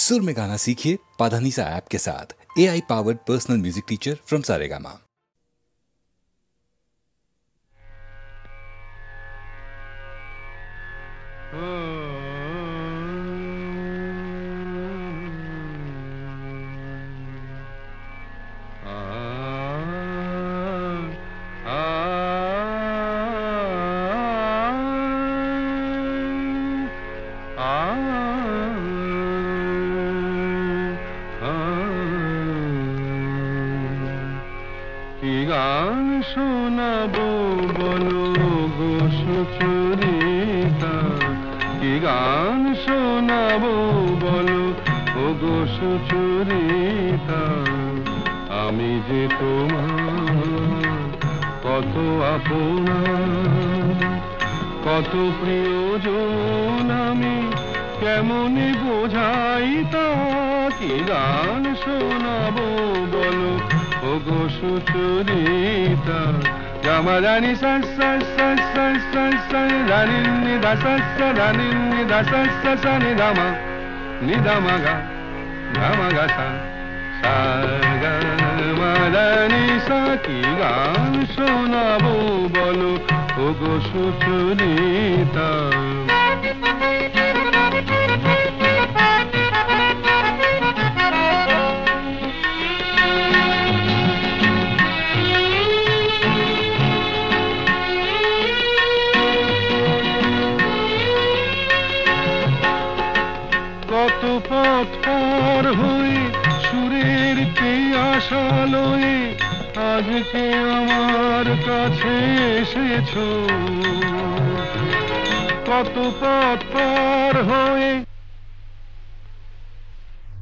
सुर में गाना सीखिए पाधानीसा ऐप के साथ। AI powered personal music teacher from Saregama. কি গান শোনাবো বলো গো সুচরিতা, কি গান শোনাবো বলো ও গো সুচরিতা। আমি যে তোমার কত আপনা, কত প্রিয়জন, আমি কেমনে বোঝাই তা। কি গান শোনাবো বলো ও গো সুচরিতা। গামা রানী সা সা সা সা সা সা রানী নি দা সা সা রানী নি দা সা সা সা নি দামা গা সা সা গা মা রানী সা। কি গান শোনাবো বলো ও গো সুচরিতা। কত পথ পার হয়ে সুরের আশা লয়ে আজকে আমার কাছে এসেছো। কত পথ পার হয়ে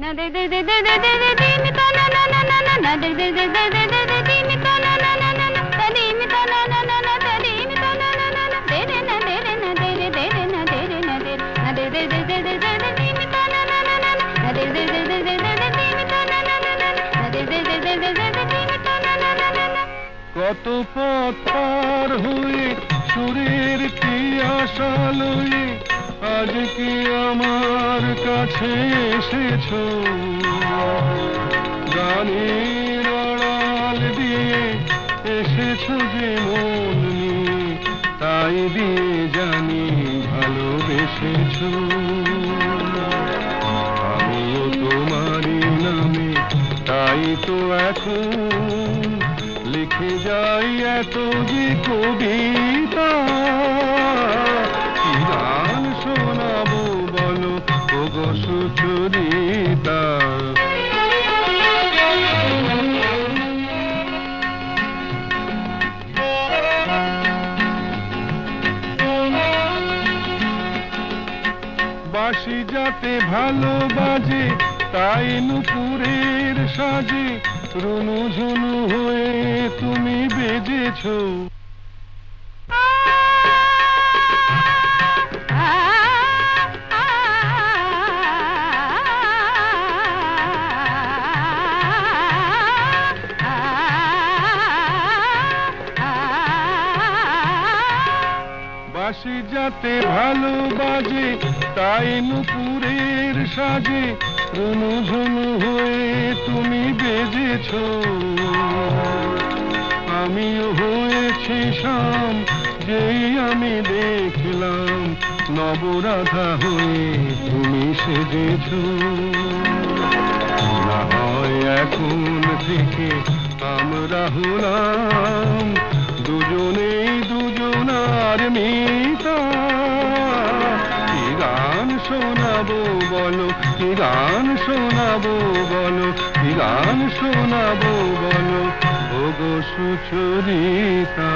না দে দে দে দে দে দে দে দে মি তা না না না না না দে দে দে দে দে দে দে দে মি তা না না না না না তা দি মি তা না না না না তা দি মি তা না না না না দে দে না দে দে না দে দে দে দে না দে দে না দে না দে দে দে দে দে দে দে মি তা না না না না না দে দে দে দে দে দে দে মি তা না না না না না দে দে দে দে দে দে দে মি তা না না না না। কত পথ পার হয়ে সুরের আশা লয়ে আজকে আমার কাছে এসেছো। গানের আড়াল দিয়ে এসেছো যে মন নিয়ে, তাই দিয়ে জানি ভালোবেসেছো। আমিও তোমারই নামে তাই তো এখন লিখে যাই এত যে কবিতা। কি গান শোনাবো বলো ও গো সুচরিতা। বাঁশি যাতে ভালো বাজে তাই নুপুরের সাজে রুনু ঝুনু হয়ে তুমি বেজেছো। বাঁশি যাতে ভালো বাজে তাই নুপুরের সাজে রুনু ঝুনু হয়ে তুমি বেজেছো। আমিও হয়েছি শাম যেই আমি দেখলাম নবরাধা হয়ে তুমি সেজেছো। না হয় এখন থেকে আমরা হলাম দুজনেই দুজনার মিতা। কি গান শোনাবো বলো, কি গান শোনাবো বলো, কি গান শোনাবো বলো ও গো সুচরিতা।